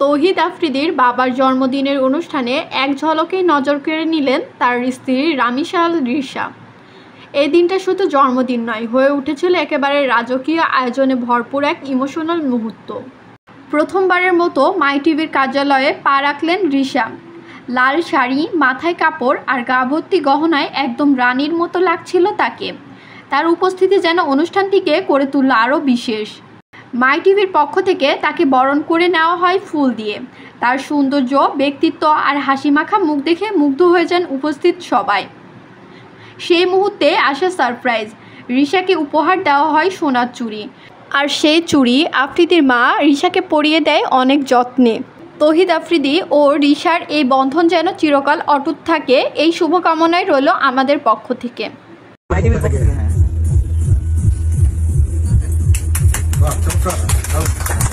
তৌহিদ আফ্রিদির বাবার জন্মদিনের অনুষ্ঠানে এক ঝলকে নজর কেড়ে নিলেন তার স্ত্রী রামিশা রিশা। এই দিনটা শুধু জন্মদিন নয়, হয়ে উঠেছিল একেবারে রাজকীয় আয়োজনে ভরপুর এক ইমোশনাল মুহূর্ত। প্রথমবারের মতো মাই টিভির কার্যালয়ে পা রাখলেন রিশা। লাল শাড়ি, মাথায় কাপড় আর গা ভর্তি গহনায় একদম রানীর মতো লাগছিল তাকে। তার উপস্থিতি যেন অনুষ্ঠানটিকে করে তুলল আরও বিশেষ। মাই টিভির পক্ষ থেকে তাকে বরণ করে নেওয়া হয় ফুল দিয়ে। তার সৌন্দর্য, ব্যক্তিত্ব আর হাসিমাখা মুখ দেখে মুগ্ধ হয়ে যান উপস্থিত সবাই। সেই মুহূর্তে আসা সারপ্রাইজ, রিশাকে উপহার দেওয়া হয় সোনার চুড়ি। আর সেই চুড়ি আফ্রিদির মা রিশাকে পরিয়ে দেয় অনেক যত্নে। তৌহিদ আফ্রিদি ও রিশার এই বন্ধন যেন চিরকাল অটুট থাকে, এই শুভকামনায় রইল আমাদের পক্ষ থেকে। Wow,